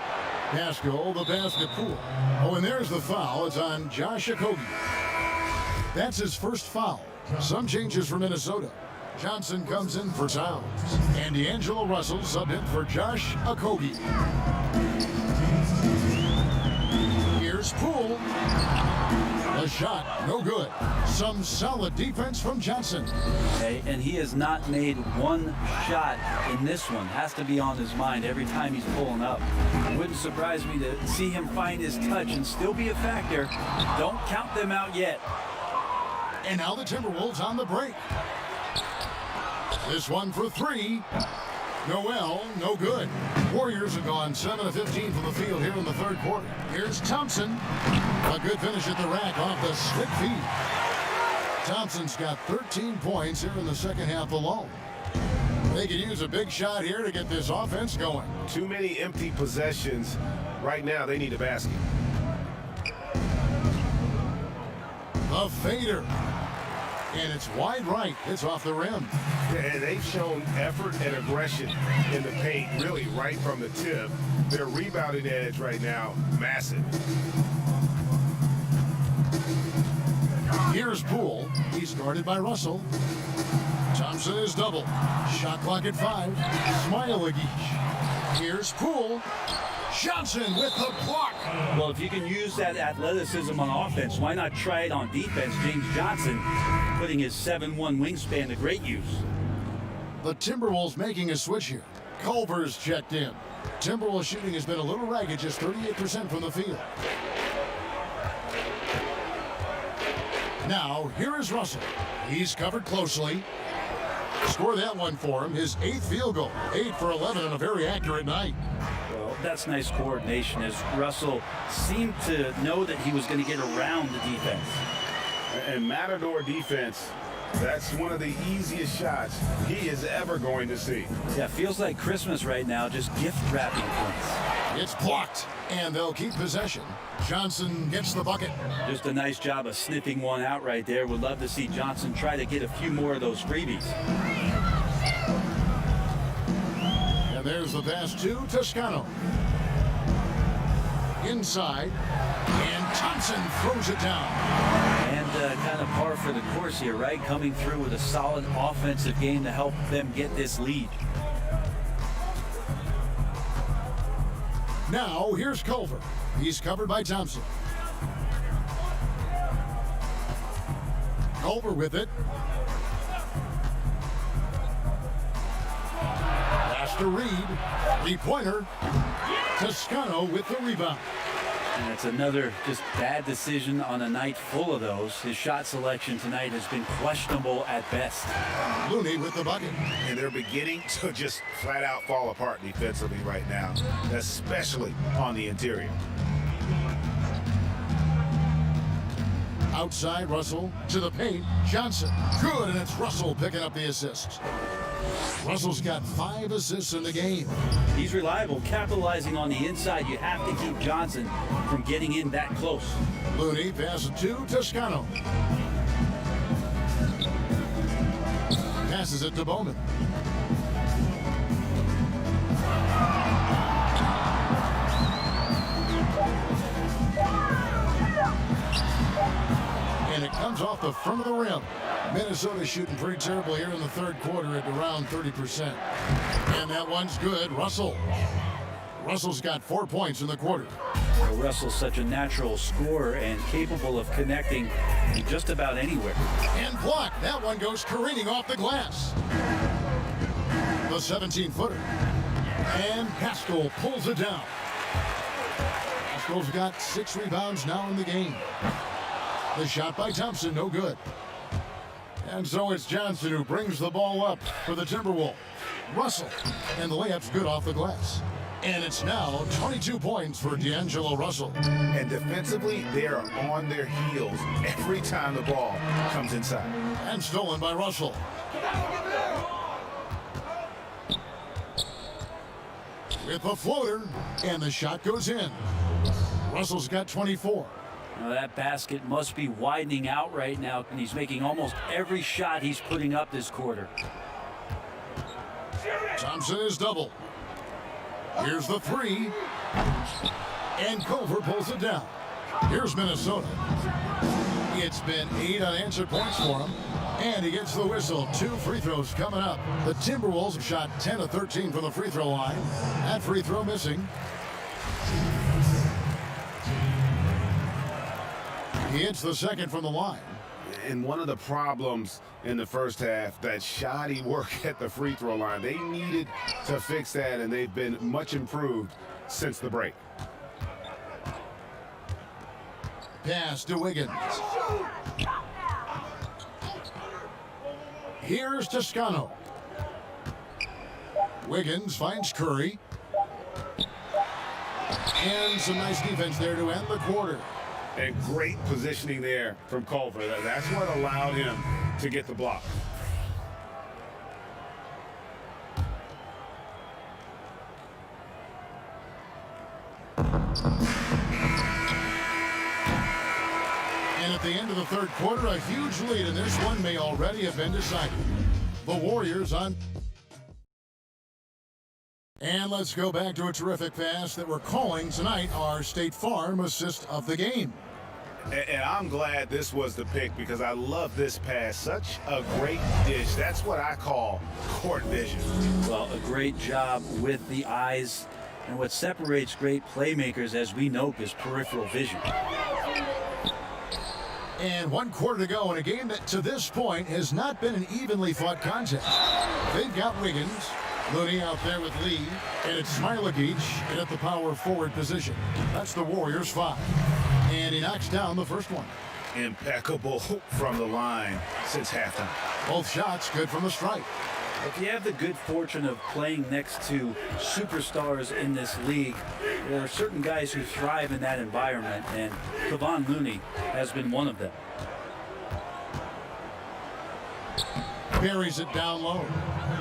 Pascal, the basket, Poole. Oh, and there's the foul. It's on Josh Okogie. That's his first foul. Some changes for Minnesota. Johnson comes in for Towns. And D'Angelo Russell subbed in for Josh Okogie. Here's Poole. The shot, no good. Some solid defense from Johnson. Okay, and he has not made one shot in this one. Has to be on his mind every time he's pulling up. It wouldn't surprise me to see him find his touch and still be a factor. Don't count them out yet. And now the Timberwolves on the break. This one for 3. Noel, no good. Warriors have gone 7 of 15 from the field here in the third quarter. Here's Thompson. A good finish at the rack off the slick feed. Thompson's got 13 points here in the second half alone. They could use a big shot here to get this offense going. Too many empty possessions. Right now, they need a basket. The fader. And it's wide right. It's off the rim. Yeah, and they've shown effort and aggression in the paint, really right from the tip. Their rebounding edge right now, massive. Here's Poole. He's guarded by Russell. Thompson is double. Shot clock at 5. Smailagic. Here's Poole. Johnson with the block. Well, if you can use that athleticism on offense, why not try it on defense? James Johnson putting his 7'1" wingspan to great use. The Timberwolves making a switch here. Culver's checked in. Timberwolves shooting has been a little ragged, just 38% from the field. Now, here is Russell. He's covered closely. Score that one for him, his 8th field goal. 8 for 11 on a very accurate night. Well, that's nice coordination as Russell seemed to know that he was going to get around the defense. And Matador defense, that's one of the easiest shots he is ever going to see. Yeah, feels like Christmas right now, just gift wrapping points. It's blocked, and they'll keep possession. Johnson gets the bucket. Just a nice job of sniffing one out right there. Would love to see Johnson try to get a few more of those freebies. And there's the pass to Toscano. Inside, and Thompson throws it down. And kind of par for the course here, right? Coming through with a solid offensive game to help them get this lead. Now, here's Culver. He's covered by Thompson. Culver with it. Pass to Reed. Three-pointer. Toscano with the rebound. And it's another just bad decision on a night full of those. His shot selection tonight has been questionable at best. Looney with the bucket. And they're beginning to just flat out fall apart defensively right now, especially on the interior. Outside, Russell to the paint. Johnson. Good, and it's Russell picking up the assist. Russell's got 5 assists in the game. He's reliable, capitalizing on the inside. You have to keep Johnson from getting in that close. Looney passes to Toscano. Passes it to Bowman. And it comes off the front of the rim. Minnesota shooting pretty terrible here in the third quarter at around 30%. And that one's good. Russell. Russell's got 4 points in the quarter. Well, Russell's such a natural scorer and capable of connecting just about anywhere. And blocked. That one goes careening off the glass. The 17-footer. And Pascal pulls it down. Pascal's got 6 rebounds now in the game. The shot by Thompson, no good. And so it's Johnson who brings the ball up for the Timberwolves. Russell, and the layup's good off the glass. And it's now 22 points for D'Angelo Russell. And defensively, they are on their heels every time the ball comes inside. And stolen by Russell. With a floater, and the shot goes in. Russell's got 24. Now that basket must be widening out right now, and he's making almost every shot he's putting up this quarter. Thompson is double. Here's the 3. And Culver pulls it down. Here's Minnesota. It's been 8 unanswered points for him. And he gets the whistle. 2 free throws coming up. The Timberwolves have shot 10 of 13 from the free throw line. That free throw missing. He hits the second from the line. And one of the problems in the first half, that shoddy work at the free throw line. They needed to fix that, and they've been much improved since the break. Pass to Wiggins. Here's Toscano. Wiggins finds Curry. And some nice defense there to end the quarter. And great positioning there from Culver. That's what allowed him to get the block. And at the end of the third quarter, a huge lead, and this one may already have been decided. The Warriors on. And let's go back to a terrific pass that we're calling tonight our State Farm assist of the game. And I'm glad this was the pick because I love this pass. Such a great dish. That's what I call court vision. Well, a great job with the eyes. And what separates great playmakers, as we know, is peripheral vision. And 1 quarter to go in a game that to this point has not been an evenly fought contest. They've got Wiggins, Looney out there with Lee, and it's Smailagic at the power forward position. That's the Warriors 5. And he knocks down the first one. Impeccable from the line since halftime. Both shots good from the stripe. If you have the good fortune of playing next to superstars in this league, there are certain guys who thrive in that environment, and Kevon Looney has been one of them. Buries it down low.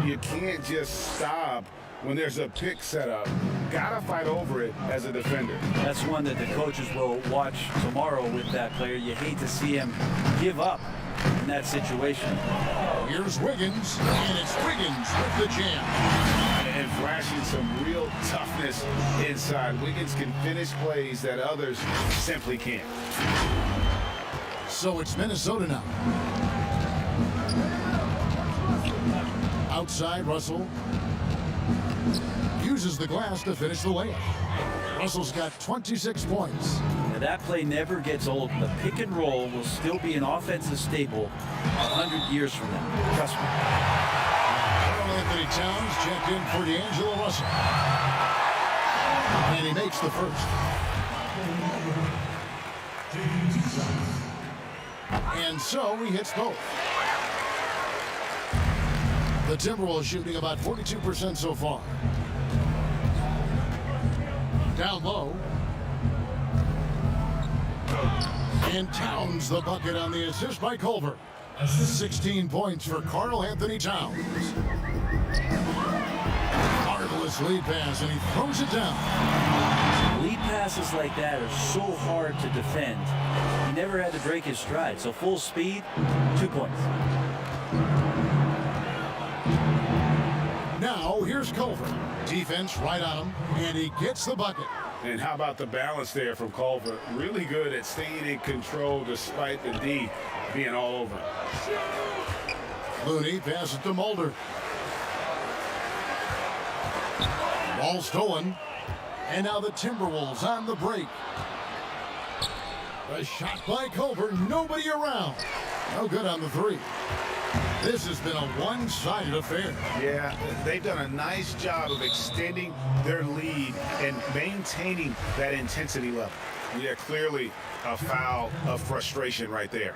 You can't just stop when there's a pick set up. Gotta fight over it as a defender. That's one that the coaches will watch tomorrow with that player. You hate to see him give up in that situation. Here's Wiggins, and it's Wiggins with the jam. And flashing some real toughness inside. Wiggins can finish plays that others simply can't. So it's Minnesota now. Outside, Russell uses the glass to finish the layup. Russell's got 26 points. Now that play never gets old. The pick and roll will still be an offensive staple 100 years from now. Trust me. Karl Anthony Towns checked in for D'Angelo Russell. And he makes the first. And so he hits both. The Timberwolves shooting about 42% so far. Down low. And Towns the bucket on the assist by Culver. 16 points for Karl Anthony Towns. Marvelous lead pass, and he throws it down. Lead passes like that are so hard to defend. He never had to break his stride, so full speed, 2 points. Now, here's Culver. Defense right on him, and he gets the bucket. And how about the balance there from Culver? Really good at staying in control despite the D being all over him. Looney passes to Mulder. Ball stolen. And now the Timberwolves on the break. A shot by Culver, nobody around. No good on the three. This has been a one-sided affair. Yeah, they've done a nice job of extending their lead and maintaining that intensity level. Yeah, clearly a foul of frustration right there.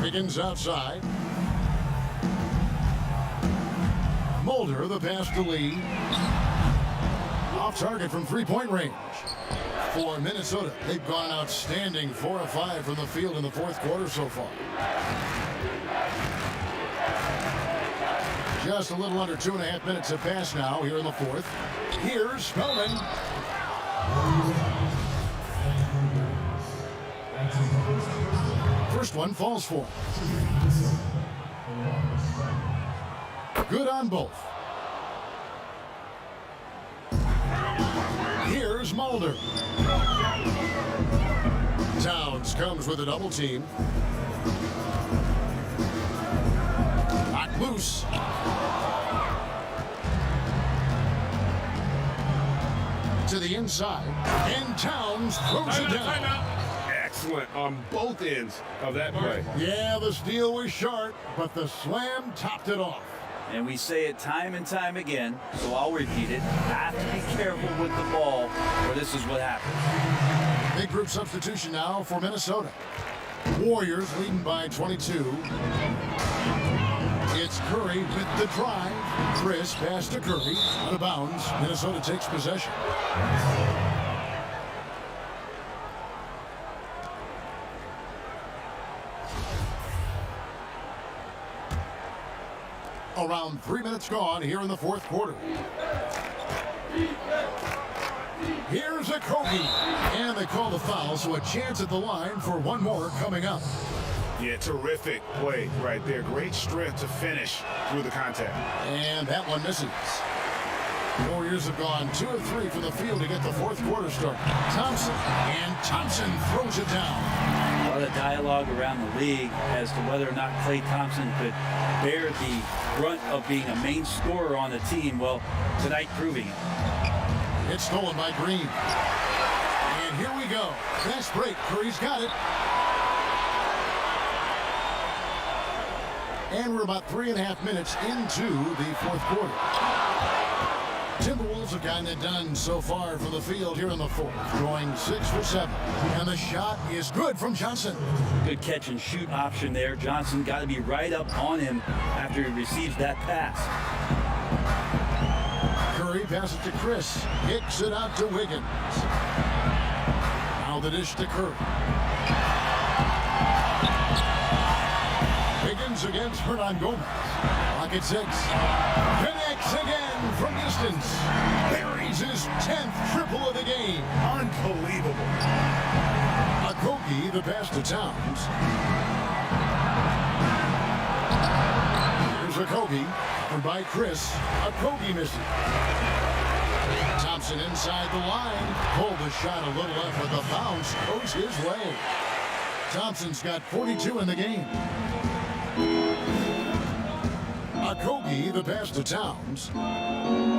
Wiggins outside. Mulder, the pass to Lee. Off target from three-point range. For Minnesota, they've gone outstanding, 4 of 5 from the field in the fourth quarter so far. Just a little under 2.5 minutes have passed now here in the fourth. Here's Spellman. First one falls for him. Good on both. Here's Mulder. Towns comes with a double team. Knocked loose. To the inside. And Towns throws it down. Excellent on both ends of that play. Yeah, the steal was sharp, but the slam topped it off. And we say it time and time again, so I'll repeat it. Have to be careful with the ball, or this is what happens. Big group substitution now for Minnesota. Warriors leading by 22. It's Curry with the drive. Chris pass to Curry. Out of bounds. Minnesota takes possession. Around 3 minutes gone here in the fourth quarter. Here's a Kobe. And they call the foul, so a chance at the line for one more coming up. Yeah, terrific play right there. Great strength to finish through the contact. And that one misses. Warriors have gone 2 of 3 from the field to get the fourth quarter started. Thompson throws it down. A lot of dialogue around the league as to whether or not Klay Thompson could bear the brunt of being a main scorer on the team. Well, tonight proving it. It's stolen by Green. And here we go. Fast break. Curry's got it. And we're about 3.5 minutes into the fourth quarter. Timberwolves have gotten it done so far from the field here in the fourth, going 6 for 7. And the shot is good from Johnson. Good catch and shoot option there. Johnson got to be right up on him after he receives that pass. Curry passes to Chris. Kicks it out to Wiggins. Now the dish to Curry. Wiggins against Hernan Gomez. Clock at 6. Connects again from distance. Buries his 10th triple of the game. Unbelievable. Akogi, the pass to Towns. Here's Akogi. And by Chris, Akogi missing. Thompson inside the line. Pulled the shot a little left with a bounce. Goes his way. Thompson's got 42 in the game. Akogi, the pass to Towns.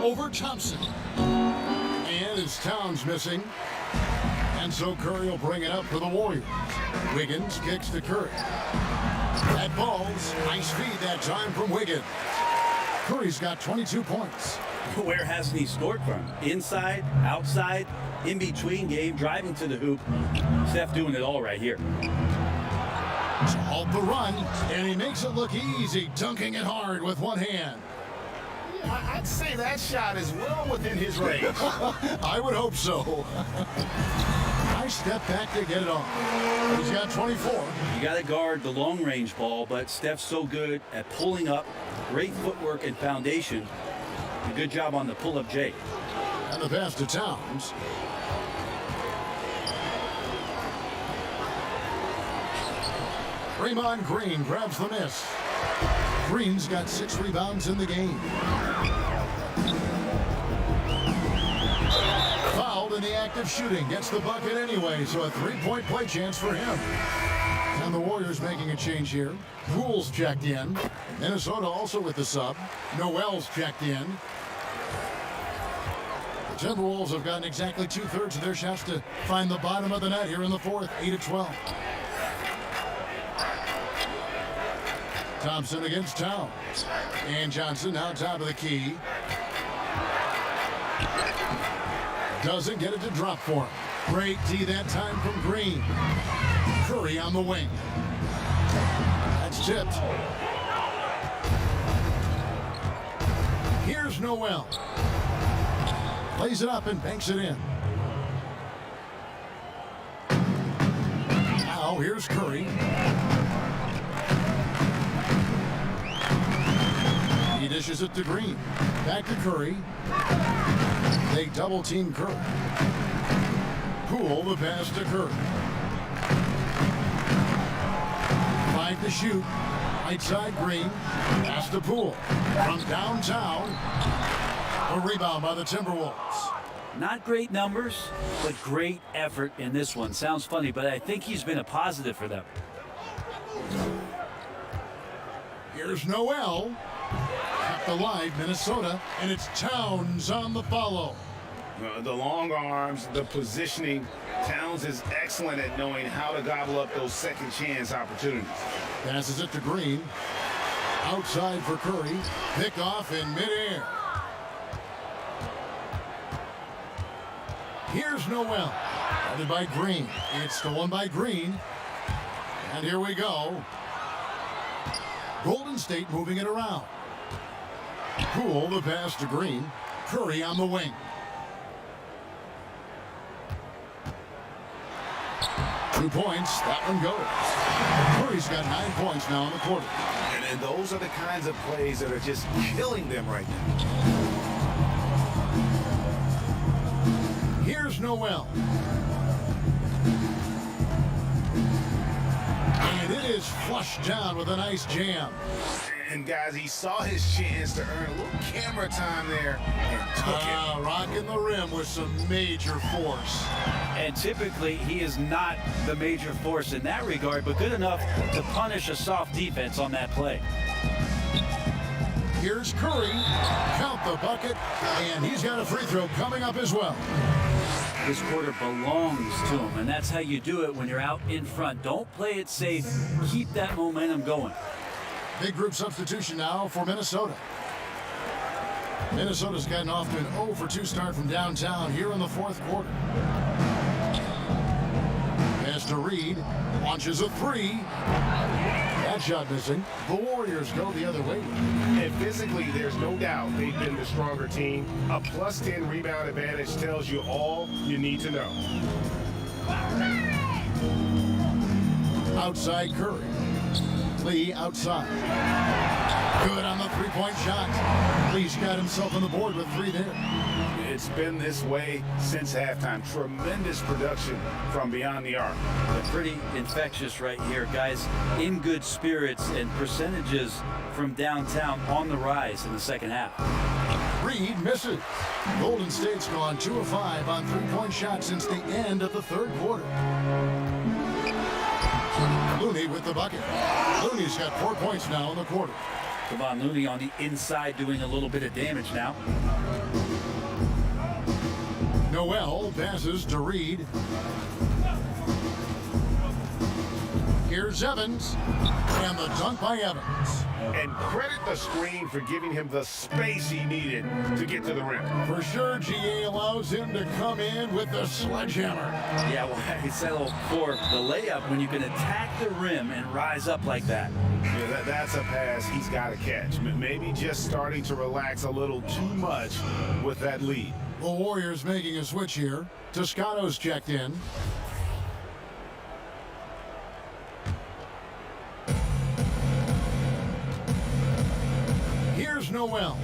Over Thompson. And it's Towns missing. And so Curry will bring it up for the Warriors. Wiggins kicks to Curry. That ball's nice feed that time from Wiggins. Curry's got 22 points. Where hasn't he scored from? Inside, outside, in between game, driving to the hoop. Steph doing it all right here. Halt the run, and he makes it look easy, dunking it hard with one hand. I'd say that shot is well within his range. I would hope so. Nice step back to get it off. He's got 24. You got to guard the long-range ball, but Steph's so good at pulling up. Great footwork and foundation. A good job on the pull-up J. And the pass to Towns. Draymond Green grabs the miss. Green's got 6 rebounds in the game. Fouled in the act of shooting. Gets the bucket anyway, so a 3-point play chance for him. And the Warriors making a change here. Poole's checked in. Minnesota also with the sub. Noel's checked in. The Timberwolves have gotten exactly 2/3 of their shots to find the bottom of the net here in the fourth. 8-12. Thompson against Towns. And Johnson now top of the key. Doesn't get it to drop for him. Great D that time from Green. Curry on the wing. That's tipped. Here's Noel. Plays it up and banks it in. Now here's Curry. He dishes it to Green. Back to Curry. They double team Curry. Poole the pass to Curry. 5 to shoot. Right side Green. Pass to Poole. From downtown. A rebound by the Timberwolves. Not great numbers, but great effort in this one. Sounds funny, but I think he's been a positive for them. Here's Noel. Kept alive, Minnesota, and it's Towns on the follow. The long arms, the positioning. Towns is excellent at knowing how to gobble up those second chance opportunities. Passes it to Green. Outside for Curry. Pick off in midair. Here's Noel. Guarded by Green. It's stolen by Green. And here we go. Golden State moving it around. Poole the pass to Green. Curry on the wing. Two points. That one goes. Curry's got 9 points now in the quarter. And those are the kinds of plays that are just killing them right now. Here's Here's Noel. And it is flushed down with a nice jam. And guys, he saw his chance to earn a little camera time there and took it. Rocking the rim with some major force. And typically, he is not the major force in that regard, but good enough to punish a soft defense on that play. Here's Curry. Count the bucket. And he's got a free throw coming up as well. This quarter belongs to him, and that's how you do it when you're out in front. Don't play it safe. Keep that momentum going. Big group substitution now for Minnesota. Minnesota's gotten off to an 0-for-2 start from downtown here in the fourth quarter. Pass to Reed. Launches a three. That shot missing. The Warriors go the other way. And physically, there's no doubt they've been the stronger team. A plus 10 rebound advantage tells you all you need to know. Outside Curry. Lee outside. Good on the three-point shot. Lee's got himself on the board with three there. It's been this way since halftime. Tremendous production from beyond the arc. Pretty infectious right here. Guys in good spirits and percentages from downtown on the rise in the second half. Reed misses. Golden State's gone 2 of 5 on three-point shots since the end of the third quarter. Looney with the bucket. Looney's got 4 points now in the quarter. Kevon Looney on the inside doing a little bit of damage now. Noel passes to Reed. Here's Evans. And the dunk by Evans. And credit the screen for giving him the space he needed to get to the rim. For sure, GA allows him to come in with the sledgehammer. Yeah, well, he settled for the layup when you can attack the rim and rise up like that. Yeah, that's a pass he's got to catch. Maybe just starting to relax a little too much with that lead. The Warriors making a switch here. Toscano's checked in. Here's Noel.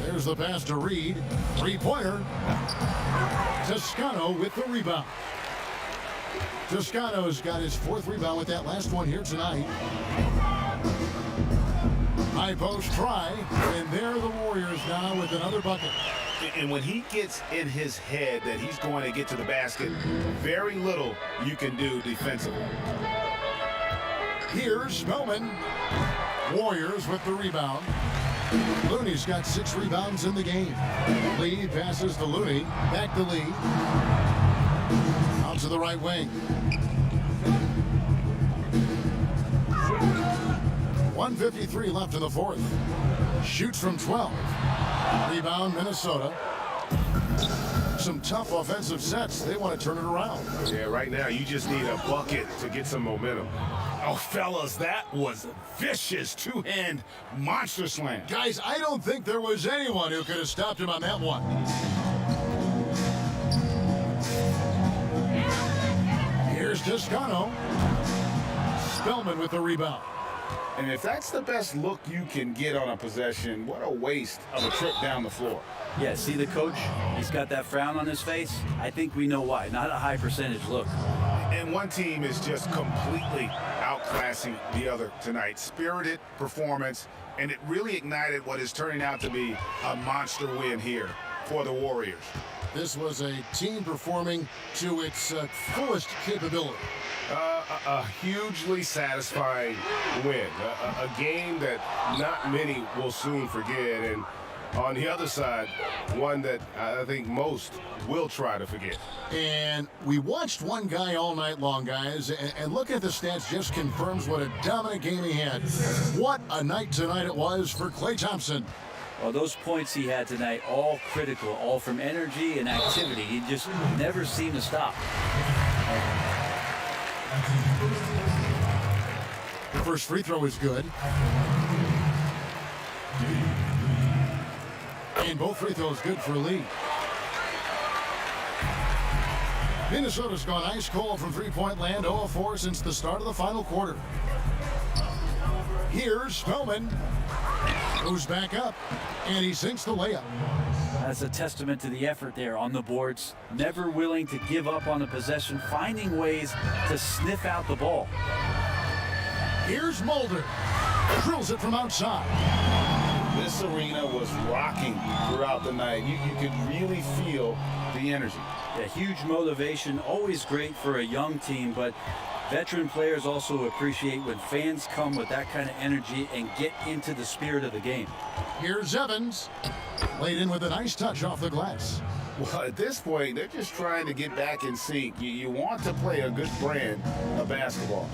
There's the pass to Reed. Three-pointer. Toscano with the rebound. Toscano's got his 4th rebound with that last one here tonight. High post try, and there are the Warriors now with another bucket. And when he gets in his head that he's going to get to the basket, very little you can do defensively. Here's Spellman. Warriors with the rebound. Looney's got 6 rebounds in the game. Lee passes to Looney. Back to Lee. Out to the right wing. 1:53 left in the fourth. Shoots from 12. Rebound, Minnesota. Some tough offensive sets. They want to turn it around. Yeah, right now you just need a bucket to get some momentum. Oh, fellas, that was a vicious two-hand monster slam. Guys, I don't think there was anyone who could have stopped him on that one. Here's Toscano. Spellman with the rebound. And if that's the best look you can get on a possession, what a waste of a trip down the floor. Yeah, see the coach? He's got that frown on his face. I think we know why. Not a high percentage look. And one team is just completely outclassing the other tonight. Spirited performance, and it really ignited what is turning out to be a monster win here for the Warriors. This was a team performing to its fullest capability. A hugely satisfying win. A game that not many will soon forget. And on the other side, one that I think most will try to forget. And we watched one guy all night long, guys, and looking at the stats just confirms what a dominant game he had. What a night tonight it was for Klay Thompson. Well, those points he had tonight, all critical, all from energy and activity. He just never seemed to stop. The first free throw is good. And both free throws good for Lee. Minnesota's gone ice cold from three-point land, 0 of 4 since the start of the final quarter. Here's Spellman. Goes back up, and he sinks the layup. That's a testament to the effort there on the boards. Never willing to give up on the possession, finding ways to sniff out the ball. Here's Mulder. Drills it from outside. This arena was rocking throughout the night. You could really feel the energy. Yeah, huge motivation, always great for a young team, but veteran players also appreciate when fans come with that kind of energy and get into the spirit of the game. Here's Evans. Laid in with a nice touch off the glass. Well, at this point, they're just trying to get back in sync. You want to play a good brand of basketball.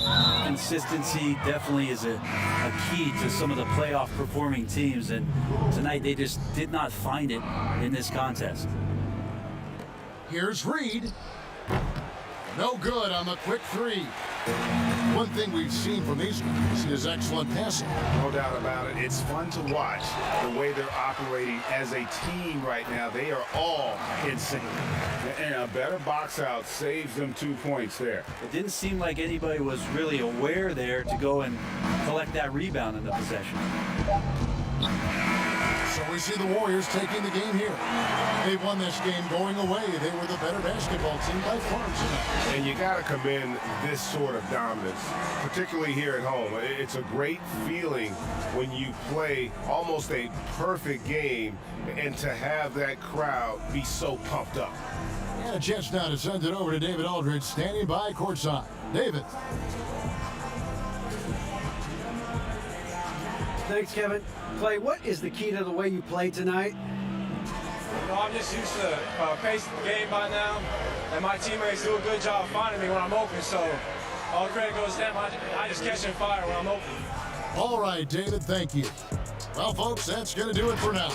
Consistency definitely is a key to some of the playoff performing teams, and tonight they just did not find it in this contest. Here's Reed. No good on the quick three. One thing we've seen from these guys is excellent passing. No doubt about it. It's fun to watch the way they're operating as a team right now. They are all in sync. And a better box out saves them 2 points there. It didn't seem like anybody was really aware there to go and collect that rebound in the possession. So we see the Warriors taking the game here. They won this game going away. They were the better basketball team by far tonight. And you got to commend this sort of dominance, particularly here at home. It's a great feeling when you play almost a perfect game and to have that crowd be so pumped up. And a chance now to send it over to David Aldridge, standing by courtside. David. Thanks, Kevin. Clay, what is the key to the way you play tonight? You know, I'm just used to pacing the game by now, and my teammates do a good job of finding me when I'm open, so all credit goes to them. I just catch and fire when I'm open. All right, David, thank you. Well, folks, that's going to do it for now.